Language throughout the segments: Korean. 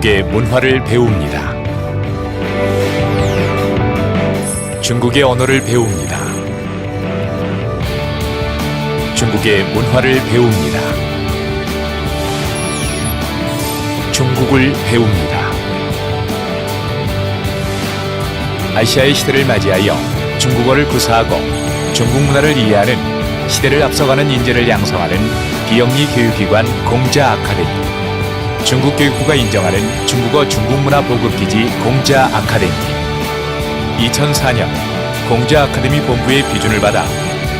중국의 문화를 배웁니다. 중국의 언어를 배웁니다. 중국의 문화를 배웁니다. 중국을 배웁니다. 아시아의 시대를 맞이하여 중국어를 구사하고 중국 문화를 이해하는 시대를 앞서가는 인재를 양성하는 비영리 교육기관 공자 아카데미, 중국 교육부가 인정하는 중국어 중국문화 보급기지 공자 아카데미. 2004년 공자 아카데미 본부의 비준을 받아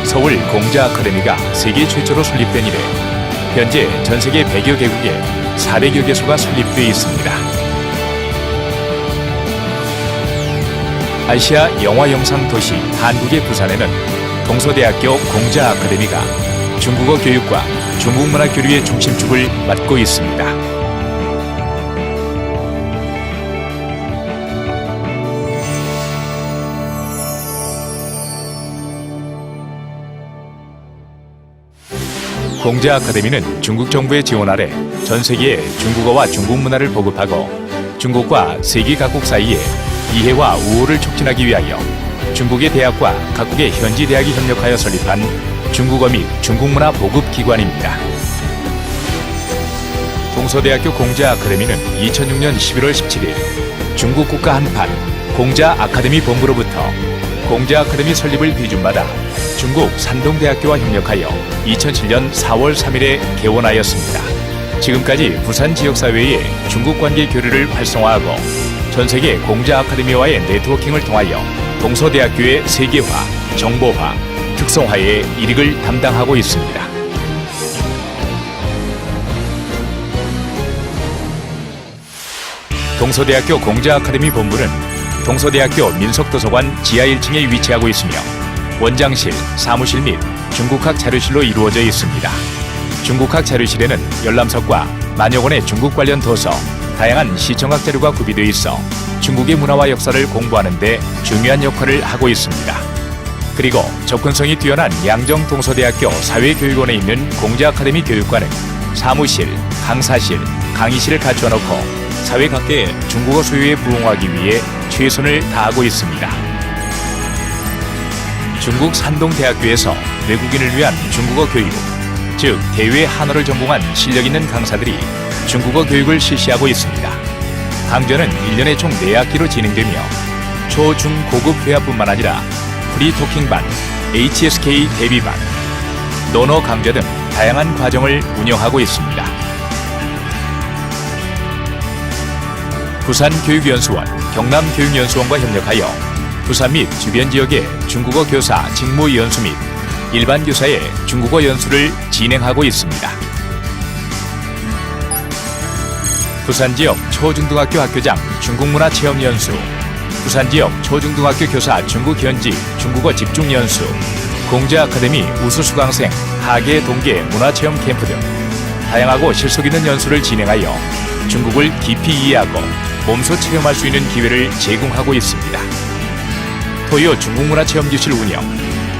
서울 공자 아카데미가 세계 최초로 설립된 이래 현재 전 세계 100여 개국에 400여 개소가 설립되어 있습니다. 아시아 영화 영상 도시 한국의 부산에는 동서대학교 공자 아카데미가 중국어 교육과 중국 문화 교류의 중심축을 맡고 있습니다. 공자 아카데미는 중국 정부의 지원 아래 전 세계에 중국어와 중국 문화를 보급하고 중국과 세계 각국 사이에 이해와 우호를 촉진하기 위하여 중국의 대학과 각국의 현지 대학이 협력하여 설립한 중국어 및 중국 문화 보급 기관입니다. 동서대학교 공자 아카데미는 2006년 11월 17일 중국 국가 한판 공자 아카데미 본부로부터 공자 아카데미 설립을 비준받아 중국 산동대학교와 협력하여 2007년 4월 3일에 개원하였습니다. 지금까지 부산 지역사회의 중국 관계 교류를 활성화하고 전 세계 공자 아카데미와의 네트워킹을 통하여 동서대학교의 세계화, 정보화, 특성화의 일익을 담당하고 있습니다. 동서대학교 공자 아카데미 본부는 동서대학교 민속도서관 지하 1층에 위치하고 있으며 원장실, 사무실 및 중국학 자료실로 이루어져 있습니다. 중국학 자료실에는 열람석과 만여 권의 중국 관련 도서, 다양한 시청학 자료가 구비되어 있어 중국의 문화와 역사를 공부하는 데 중요한 역할을 하고 있습니다. 그리고 접근성이 뛰어난 양정 동서대학교 사회교육원에 있는 공자 아카데미 교육관은 사무실, 강사실, 강의실을 갖추어 놓고 사회 각계의 중국어 소유에 부응하기 위해 최선을 다하고 있습니다. 중국 산동대학교에서 외국인을 위한 중국어 교육, 즉 대외 한어를 전공한 실력 있는 강사들이 중국어 교육을 실시하고 있습니다. 강좌는 1년에 총 4학기로 진행되며 초, 중, 고급 회화뿐만 아니라 프리토킹반, HSK 대비반, 논어 강좌 등 다양한 과정을 운영하고 있습니다. 부산교육연수원, 경남교육연수원과 협력하여 부산 및 주변 지역의 중국어 교사 직무 연수 및 일반 교사의 중국어 연수를 진행하고 있습니다. 부산 지역 초중등학교 학교장 중국문화 체험 연수, 부산 지역 초중등학교 교사 중국 현지 중국어 집중 연수, 공자 아카데미 우수 수강생 하계 동계 문화체험 캠프 등 다양하고 실속 있는 연수를 진행하여 중국을 깊이 이해하고 몸소 체험할 수 있는 기회를 제공하고 있습니다. 토요 중국문화체험교실 운영,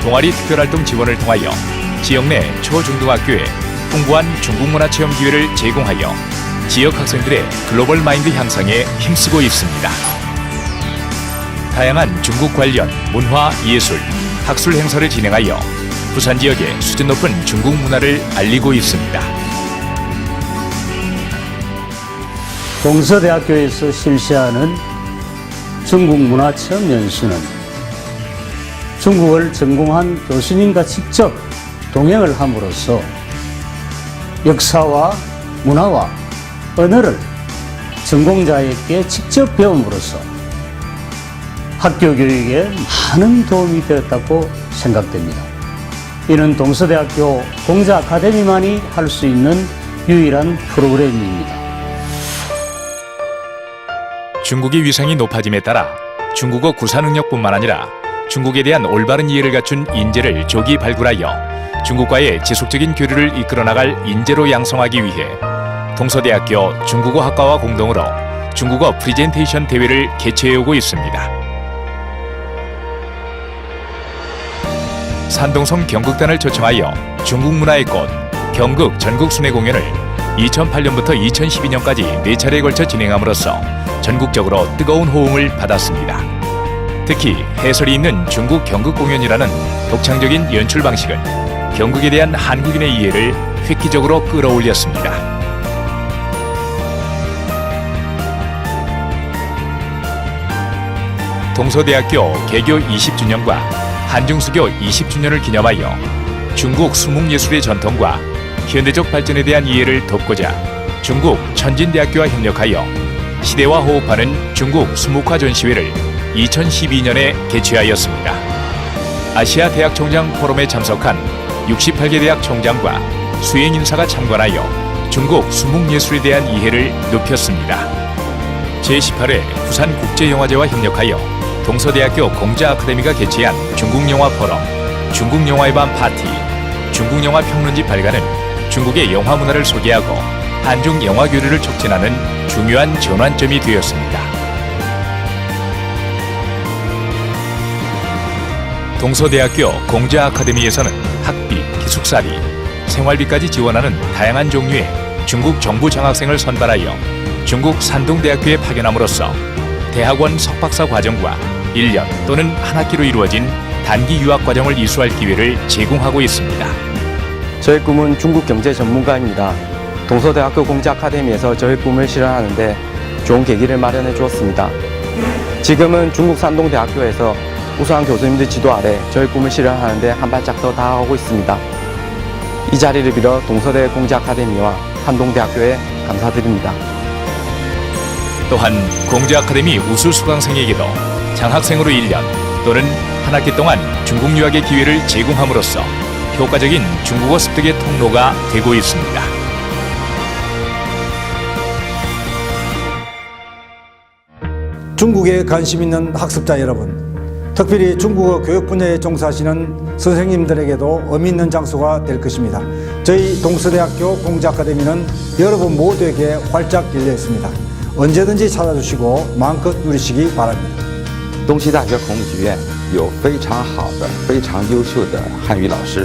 동아리 특별활동 지원을 통하여 지역 내 초중등학교에 풍부한 중국문화체험 기회를 제공하여 지역 학생들의 글로벌 마인드 향상에 힘쓰고 있습니다. 다양한 중국 관련 문화, 예술, 학술 행사를 진행하여 부산 지역의 수준 높은 중국 문화를 알리고 있습니다. 동서대학교에서 실시하는 중국 문화체험 연수는 중국을 전공한 교수님과 직접 동행을 함으로써 역사와 문화와 언어를 전공자에게 직접 배움으로써 학교 교육에 많은 도움이 되었다고 생각됩니다. 이는 동서대학교 공자 아카데미만이 할 수 있는 유일한 프로그램입니다. 중국의 위상이 높아짐에 따라 중국어 구사 능력뿐만 아니라 중국에 대한 올바른 이해를 갖춘 인재를 조기 발굴하여 중국과의 지속적인 교류를 이끌어 나갈 인재로 양성하기 위해 동서대학교 중국어학과와 공동으로 중국어 프리젠테이션 대회를 개최해오고 있습니다. 산동성 경극단을 초청하여 중국 문화의 꽃 경극 전국 순회 공연을 2008년부터 2012년까지 4차례에 걸쳐 진행함으로써 전국적으로 뜨거운 호응을 받았습니다. 특히 해설이 있는 중국 경극 공연이라는 독창적인 연출 방식은 경극에 대한 한국인의 이해를 획기적으로 끌어올렸습니다. 동서대학교 개교 20주년과 한중수교 20주년을 기념하여 중국 수묵예술의 전통과 현대적 발전에 대한 이해를 돕고자 중국 천진대학교와 협력하여 시대와 호흡하는 중국 수묵화 전시회를 2012년에 개최하였습니다. 아시아 대학 총장 포럼에 참석한 68개 대학 총장과 수행 인사가 참관하여 중국 수묵예술에 대한 이해를 높였습니다. 제18회 부산국제영화제와 협력하여 동서대학교 공자아카데미가 개최한 중국영화 포럼, 중국영화의 밤 파티, 중국영화 평론지 발간은 중국의 영화 문화를 소개하고 한중 영화 교류를 촉진하는 중요한 전환점이 되었습니다. 동서대학교 공자아카데미에서는 학비, 기숙사비, 생활비까지 지원하는 다양한 종류의 중국 정부 장학생을 선발하여 중국 산동대학교에 파견함으로써 대학원 석박사 과정과 1년 또는 한 학기로 이루어진 단기 유학 과정을 이수할 기회를 제공하고 있습니다. 저의 꿈은 중국 경제 전문가입니다. 동서대학교 공자아카데미에서 저의 꿈을 실현하는데 좋은 계기를 마련해 주었습니다. 지금은 중국 산동대학교에서 우수한 교수님들 지도 아래 저의 꿈을 실현하는데 한 발짝 더 다가가고 있습니다. 이 자리를 빌어 동서대 공자아카데미와 한동대학교에 감사드립니다. 또한 공자아카데미 우수 수강생에게도 장학생으로 1년 또는 한 학기 동안 중국 유학의 기회를 제공함으로써 효과적인 중국어 습득의 통로가 되고 있습니다. 중국에 관심 있는 학습자 여러분, 특별히 중국어 교육 분야에 종사하시는 선생님들에게도 의미 있는 장소가 될 것입니다. 저희 동서대학교 공자아카데미는 여러분 모두에게 활짝 열려 있습니다. 언제든지 찾아주시고 마음껏 누리시기 바랍니다. 东西大学孔子学院有非常好的、非常优秀的汉语老师，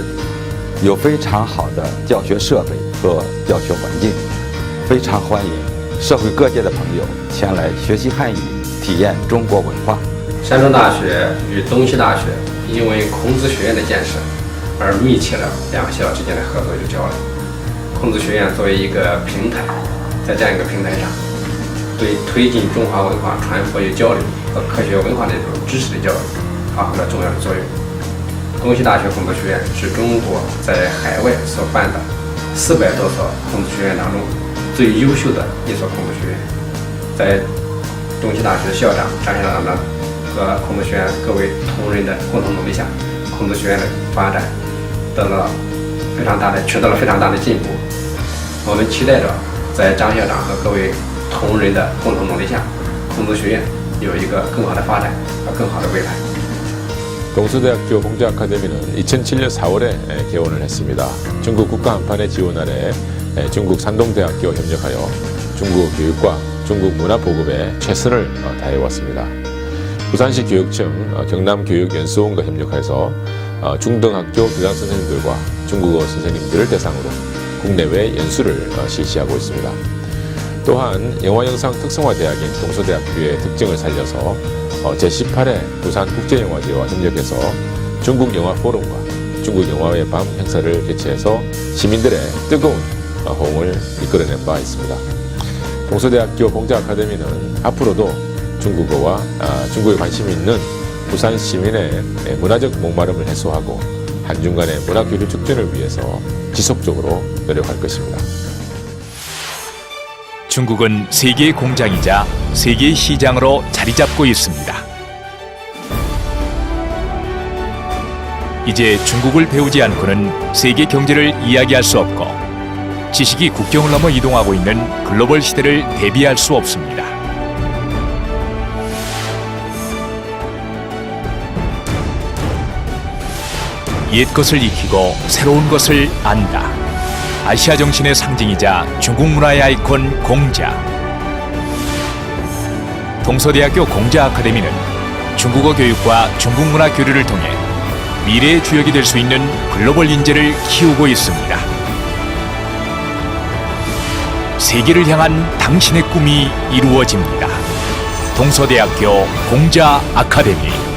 有非常好的教学设备和教学环境，非常欢迎社会各界的朋友前来学习汉语，体验中国文化。 山东大学与东西大学因为孔子学院的建设而密切了两校之间的合作与交流。孔子学院作为一个平台，在这样一个平台上，对推进中华文化传播与交流和科学文化的这种知识的交流发挥了重要的作用。东西大学孔子学院是中国在海外所办的400多所孔子学院当中最优秀的一所孔子学院。在东西大学校长张校长和孔子学院各位同仁的共同努力下，孔子学院的发展取得了非常大的进步。我们期待着在张校长和各位同仁的共同努力下，孔子学院有一个更好的发展和更好的未来。 동서대학교 공자아카데미는 2007년 4월에 개원을 했습니다. 중국 국가한판의 지원 아래 중국 산동대학교와 협력하여 중국어 교육과 중국 문화 보급에 최선을 다해왔습니다. 부산시 교육청 경남교육연수원과 협력해서 중등학교 교장 선생님들과 중국어 선생님들을 대상으로 국내외 연수를 실시하고 있습니다. 또한 영화영상 특성화대학인 동서대학교의 특징을 살려서 제18회 부산국제영화제와 협력해서 중국영화포럼과 중국영화의 밤 행사를 개최해서 시민들의 뜨거운 호응을 이끌어낸 바 있습니다. 동서대학교 공자아카데미는 앞으로도 중국어와 중국에 관심이 있는 부산 시민의 문화적 목마름을 해소하고 한중 간의 문화교류 촉진을 위해서 지속적으로 노력할 것입니다. 중국은 세계의 공장이자 세계의 시장으로 자리 잡고 있습니다. 이제 중국을 배우지 않고는 세계 경제를 이야기할 수 없고 지식이 국경을 넘어 이동하고 있는 글로벌 시대를 대비할 수 없습니다. 옛 것을 익히고 새로운 것을 안다. 아시아 정신의 상징이자 중국 문화의 아이콘 공자. 동서대학교 공자아카데미는 중국어 교육과 중국 문화 교류를 통해 미래의 주역이 될 수 있는 글로벌 인재를 키우고 있습니다. 세계를 향한 당신의 꿈이 이루어집니다. 동서대학교 공자 아카데미.